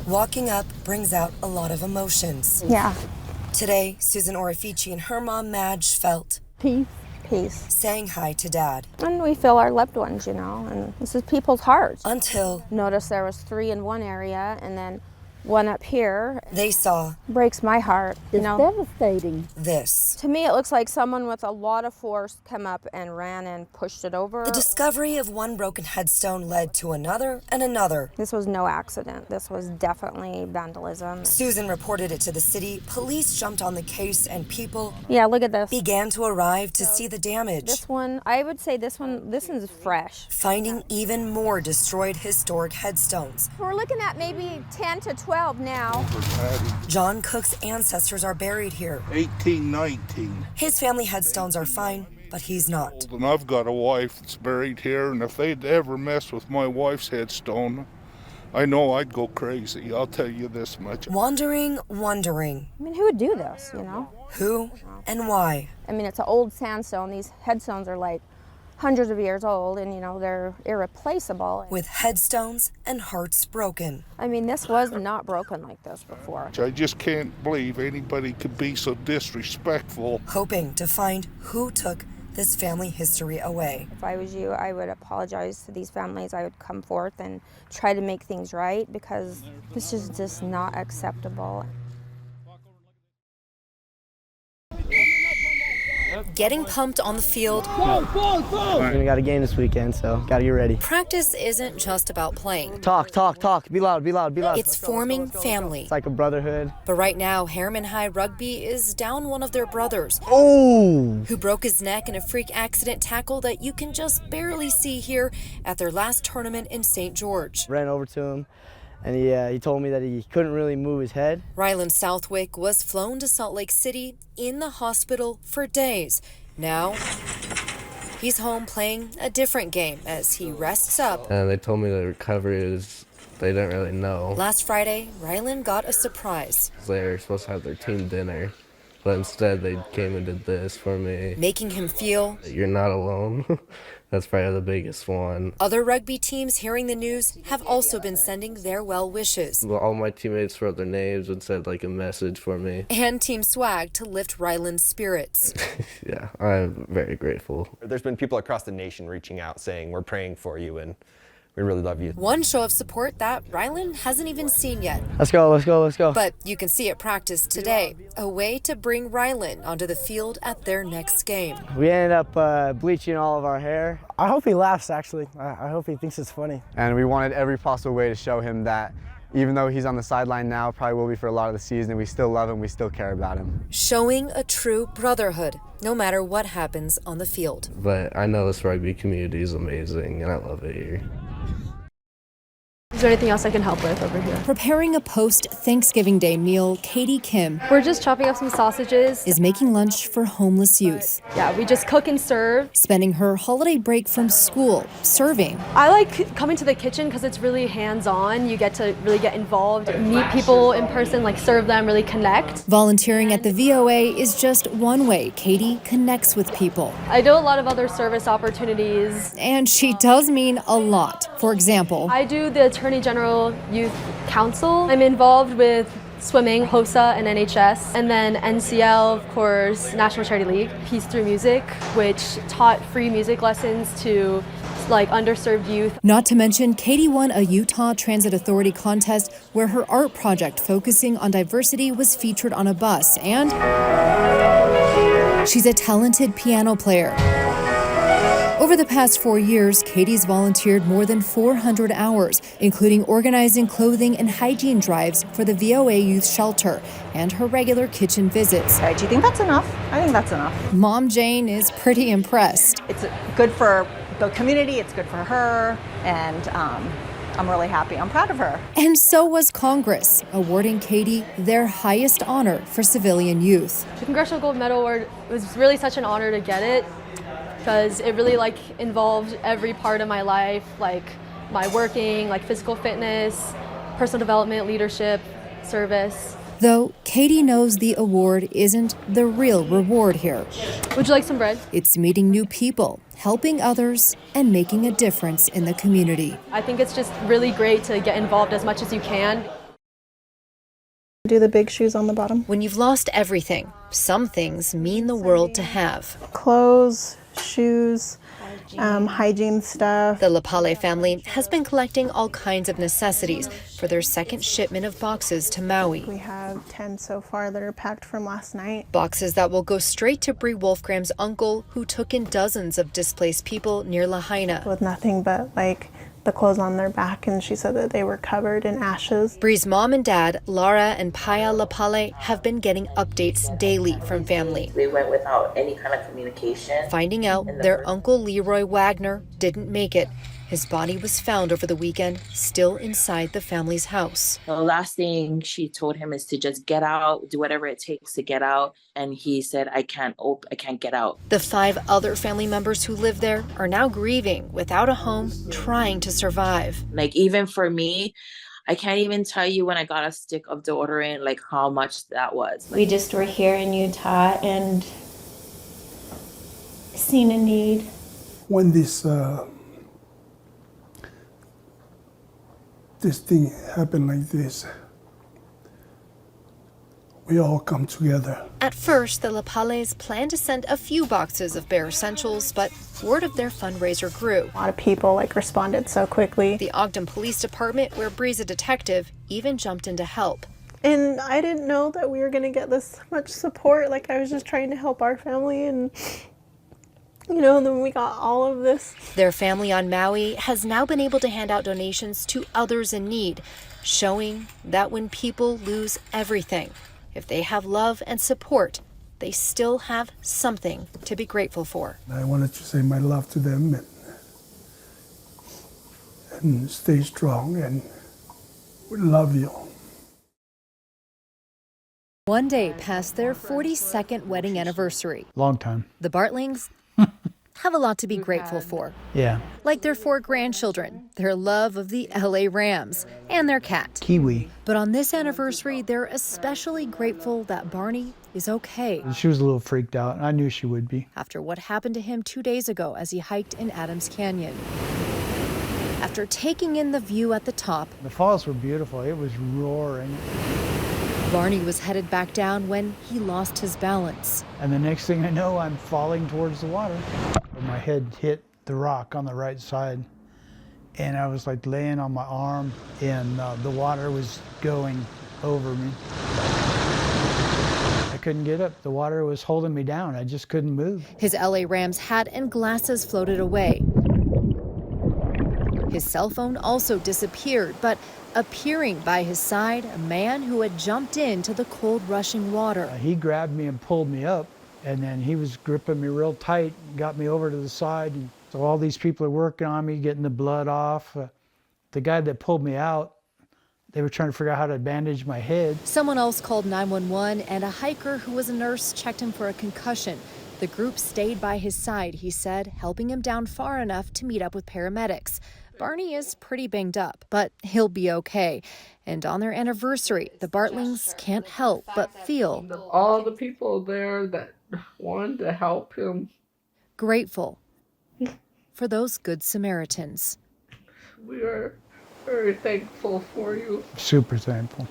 Walking up brings out a lot of emotions. Yeah. Today, Susan Orifici and her mom, Madge, felt Peace. Peace. saying hi to Dad. And we feel our loved ones, and this is people's hearts. Until Notice there was 3 in one area and then 1 up here. they saw Breaks my heart. It's devastating. this. To me, it looks like someone with a lot of force came up and ran and pushed it over. The discovery of one broken headstone led to another and another. This was no accident. This was definitely vandalism. Susan reported it to the city. Police jumped on the case and people Yeah, look at this. began to arrive to see the damage. This one, I would say this is fresh. Finding even more destroyed historic headstones. We're looking at maybe 10 to 12 now. John Cook's ancestors are buried here. 1819. His family headstones are fine, but he's not. And I've got a wife that's buried here, and if they'd ever mess with my wife's headstone, I know I'd go crazy. I'll tell you this much. Wondering, I mean, who would do this, who and why. I mean, it's an old sandstone. These headstones are like hundreds of years old and, they're irreplaceable. With headstones and hearts broken. I mean, this was not broken like this before. I just can't believe anybody could be so disrespectful. Hoping to find who took this family history away. If I was you, I would apologize to these families. I would come forth and try to make things right because this is just not acceptable. Getting pumped on the field. We got a game this weekend, so gotta get ready. Practice isn't just about playing. Talk. Be loud. It's forming family. It's like a brotherhood. But right now, Harriman High Rugby is down one of their brothers. Oh! Who broke his neck in a freak accident tackle that you can just barely see here at their last tournament in St. George. Ran over to him, and he told me that he couldn't really move his head. Rylan Southwick was flown to Salt Lake City in the hospital for days. Now, he's home playing a different game as he rests up. And they told me the recovery is, they didn't really know. Last Friday, Rylan got a surprise. They were supposed to have their team dinner, but instead they came and did this for me. Making him feel you're not alone. That's probably the biggest one. Other rugby teams hearing the news have also been sending their well wishes. Well, all my teammates wrote their names and said like a message for me. And Team Swag to lift Rylan's spirits. Yeah, I'm very grateful. There's been people across the nation reaching out saying, we're praying for you and we really love you. One show of support that Rylan hasn't even seen yet. Let's go. But you can see at practice today, a way to bring Rylan onto the field at their next game. We ended up bleaching all of our hair. I hope he laughs, actually. I hope he thinks it's funny. And we wanted every possible way to show him that even though he's on the sideline now, probably will be for a lot of the season, we still love him, we still care about him. Showing a true brotherhood, no matter what happens on the field. But I know this rugby community is amazing and I love it here. Is there anything else I can help with over here? Preparing a post-Thanksgiving Day meal, Katie Kim We're just chopping up some sausages. is making lunch for homeless youth. Yeah, we just cook and serve. Spending her holiday break from school serving. I like coming to the kitchen because it's really hands-on. You get to really get involved, meet people in person, like serve them, really connect. Volunteering at the VOA is just one way Katie connects with people. I do a lot of other service opportunities. And she does mean a lot. For example, I do the Attorney General Youth Council. I'm involved with swimming, HOSA and NHS, and then NCL, of course, National Charity League, Peace Through Music, which taught free music lessons to underserved youth. Not to mention, Katie won a Utah Transit Authority contest where her art project focusing on diversity was featured on a bus, and she's a talented piano player. Over the past 4 years, Katie's volunteered more than 400 hours, including organizing clothing and hygiene drives for the VOA Youth Shelter and her regular kitchen visits. Okay, do you think that's enough? I think that's enough. Mom Jane is pretty impressed. It's good for the community, it's good for her, and I'm really happy. I'm proud of her. And so was Congress, awarding Katie their highest honor for civilian youth. The Congressional Gold Medal Award was really such an honor to get it, because it really involved every part of my life, my working, physical fitness, personal development, leadership, service. Though Katie knows the award isn't the real reward here. Would you like some bread? It's meeting new people, helping others, and making a difference in the community. I think it's just really great to get involved as much as you can. Do the big shoes on the bottom. When you've lost everything, some things mean the world to have. Clothes, shoes, hygiene stuff. The Lapale family has been collecting all kinds of necessities for their second shipment of boxes to Maui. We have 10 so far that are packed from last night. Boxes that will go straight to Bree Wolfgram's uncle, who took in dozens of displaced people near Lahaina. With nothing but the clothes on their back, and she said that they were covered in ashes. Bree's mom and dad, Lara and Paya Lapale, have been getting updates daily from family. We went without any kind of communication. Finding out their uncle Leroy Wagner didn't make it. His body was found over the weekend, still inside the family's house. The last thing she told him is to just get out, do whatever it takes to get out. And he said, I can't get out. The 5 other family members who live there are now grieving, without a home, trying to survive. Even for me, I can't even tell you when I got a stick of deodorant, how much that was. We just were here in Utah and seen a need. When this thing happened like this, we all come together. At first, the Lapales planned to send a few boxes of bare essentials, but word of their fundraiser grew. A lot of people responded so quickly. The Ogden Police Department, where Bree's a detective, even jumped in to help. And I didn't know that we were going to get this much support. I was just trying to help our family, and then we got all of this. Their family on Maui has now been able to hand out donations to others in need, showing that when people lose everything, if they have love and support, they still have something to be grateful for. I wanted to say my love to them and stay strong, and we love you. One day past their 42nd wedding anniversary. Long time. The Bartlings have a lot to be grateful for. Yeah. Like their 4 grandchildren, their love of the LA Rams, and their cat. Kiwi. But on this anniversary, they're especially grateful that Barney is okay. She was a little freaked out. I knew she would be. After what happened to him 2 days ago as he hiked in Adams Canyon. After taking in the view at the top, The falls were beautiful. It was roaring. Barney was headed back down when he lost his balance. And the next thing I know, I'm falling towards the water. My head hit the rock on the right side, and I was laying on my arm, and the water was going over me. I couldn't get up. The water was holding me down. I just couldn't move. His LA Rams hat and glasses floated away. His cell phone also disappeared, but appearing by his side, a man who had jumped into the cold rushing water. He grabbed me and pulled me up, and then he was gripping me real tight, got me over to the side. And so all these people are working on me, getting the blood off. The guy that pulled me out, they were trying to figure out how to bandage my head. Someone else called 911, and a hiker who was a nurse checked him for a concussion. The group stayed by his side, he said, helping him down far enough to meet up with paramedics. Barney is pretty banged up, but he'll be okay. And on their anniversary, the Bartlings can't help but feel all the people there that wanted to help him. Grateful for those good Samaritans. We are very thankful for you. Super thankful.